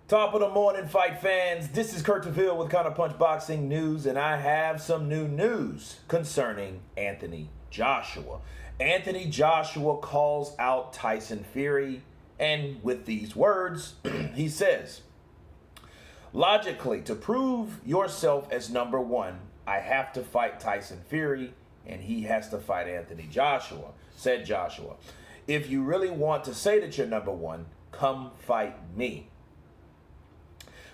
Top of the morning, fight fans. This is Kurt DeVille with Counterpunch Boxing News, and I have some new news concerning Anthony Joshua. Anthony Joshua calls out Tyson Fury, and with these words, he says, "Logically, to prove yourself as number one, I have to fight Tyson Fury, and he has to fight Anthony Joshua," said Joshua. "If you really want to say that you're number one, come fight me.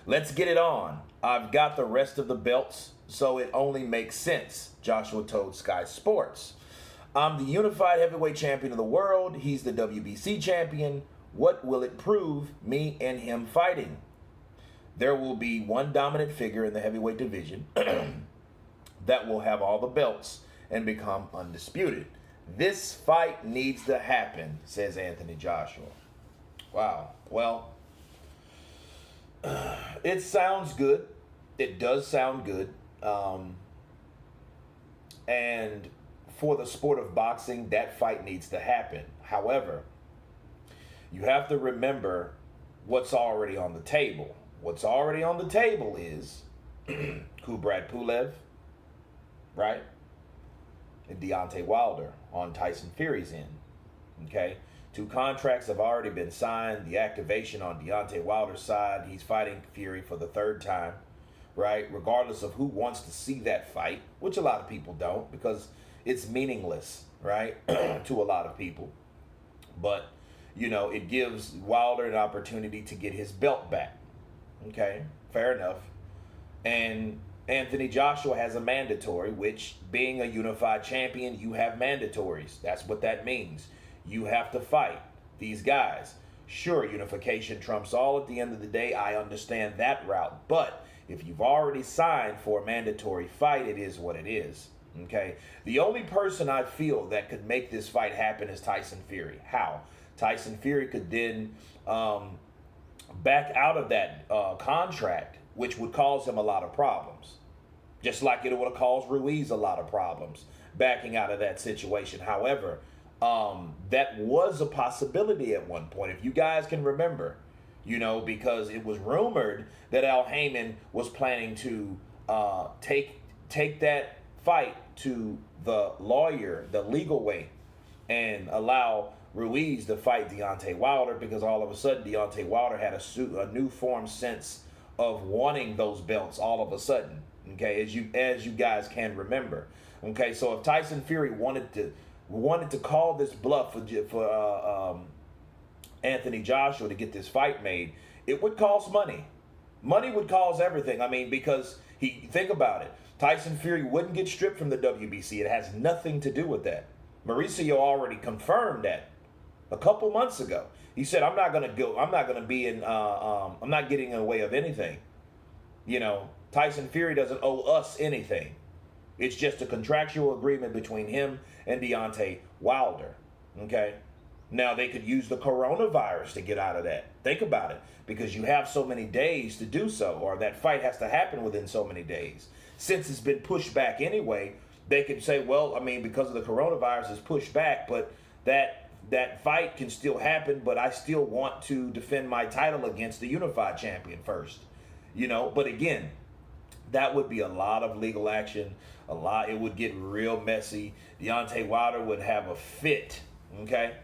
Let's get it on. I've got the rest of the belts, so it only makes sense," Joshua told Sky Sports. "I'm the unified heavyweight champion of the world. He's the WBC champion. What will it prove, me and him fighting? There will be one dominant figure in the heavyweight division that will have all the belts and become undisputed. This fight needs to happen," says Anthony Joshua. Wow. Well, it sounds good. It does sound good. And for the sport of boxing, that fight needs to happen. However, you have to remember what's already on the table. What's already on the table is Kubrat Pulev, right? And Deontay Wilder on Tyson Fury's end. Okay? 2 contracts have already been signed. The activation on Deontay Wilder's side, he's fighting Fury for the 3rd time, right? Regardless of who wants to see that fight, which a lot of people don't because it's meaningless, right? To a lot of people. But, you know, it gives Wilder an opportunity to get his belt back. Okay, fair enough. And Anthony Joshua has a mandatory, which being a unified champion, you have mandatories. That's what that means. You have to fight these guys. Sure, unification trumps all at the end of the day. I understand that route. But if you've already signed for a mandatory fight, it is what it is. Okay? The only person I feel that could make this fight happen is Tyson Fury. How? Tyson Fury could then back out of that contract, which would cause him a lot of problems. Just like it would have caused Ruiz a lot of problems backing out of that situation. However, that was a possibility at one point, if you guys can remember, you know, because it was rumored that Al Heyman was planning to take that fight to the lawyer, the legal way, and allow Ruiz to fight Deontay Wilder, because all of a sudden Deontay Wilder had a new form sense of wanting those belts all of a sudden. Okay, as you guys can remember. Okay, so if Tyson Fury wanted to call this bluff for Anthony Joshua to get this fight made, it would cost money. Money would cause everything. I mean, because think about it. Tyson Fury wouldn't get stripped from the WBC. It has nothing to do with that. Mauricio already confirmed that a couple months ago. He said, I'm not going to go. I'm not going to be in, I'm not getting in the way of anything. You know, Tyson Fury doesn't owe us anything. It's just a contractual agreement between him and Deontay Wilder. Okay? Now, they could use the coronavirus to get out of that. Think about it. Because you have so many days to do so, or that fight has to happen within so many days. Since it's been pushed back anyway, they could say, well, I mean, because of the coronavirus, it's pushed back, but that fight can still happen, but I still want to defend my title against the unified champion first. You know, but again, that would be a lot of legal action. It would get real messy. Deontay Wilder would have a fit, okay?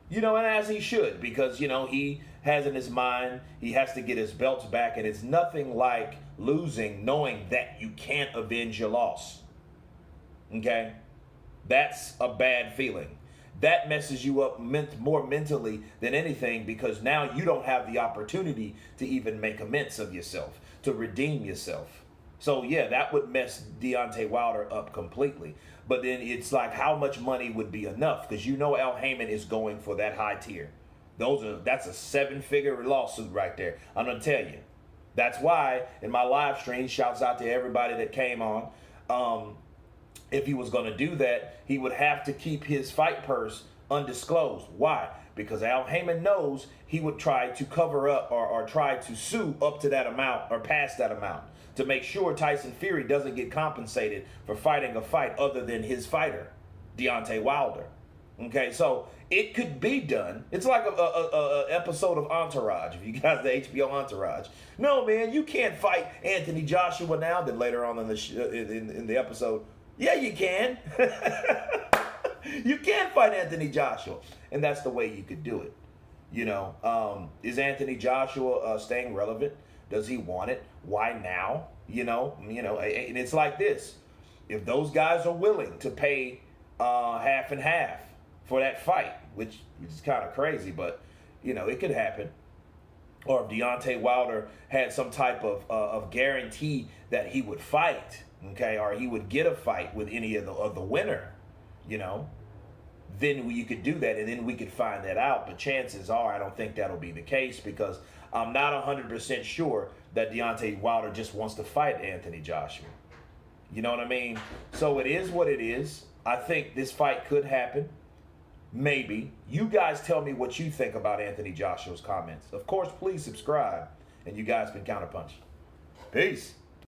You know, and as he should, because, you know, he has in his mind, he has to get his belts back, and it's nothing like losing knowing that you can't avenge your loss, okay? That's a bad feeling. That messes you up more mentally than anything, because now you don't have the opportunity to even make amends of yourself, to redeem yourself. So, yeah, that would mess Deontay Wilder up completely. But then it's like, how much money would be enough? Because you know Al Heyman is going for that high tier. That's a 7-figure lawsuit right there. I'm going to tell you. That's why in my live stream, shouts out to everybody that came on, if he was going to do that, he would have to keep his fight purse undisclosed. Why? Because Al Heyman knows he would try to cover up or try to sue up to that amount or past that amount to make sure Tyson Fury doesn't get compensated for fighting a fight other than his fighter, Deontay Wilder. Okay, so it could be done. It's like a episode of Entourage. If you guys the HBO Entourage, no man, you can't fight Anthony Joshua now. Then later on in the episode, yeah, you can. You can fight Anthony Joshua, and that's the way you could do it. You know, is Anthony Joshua staying relevant? Does he want it? Why now? You know, and it's like this: if those guys are willing to pay half and half for that fight, which is kind of crazy, but you know it could happen. Or if Deontay Wilder had some type of guarantee that he would fight, okay, or he would get a fight with any of the winner, you know, then you could do that, and then we could find that out. But chances are, I don't think that'll be the case, because I'm not 100% sure that Deontay Wilder just wants to fight Anthony Joshua. You know what I mean? So it is what it is. I think this fight could happen. Maybe. You guys tell me what you think about Anthony Joshua's comments. Of course, please subscribe. And you guys been Counterpunch. Peace.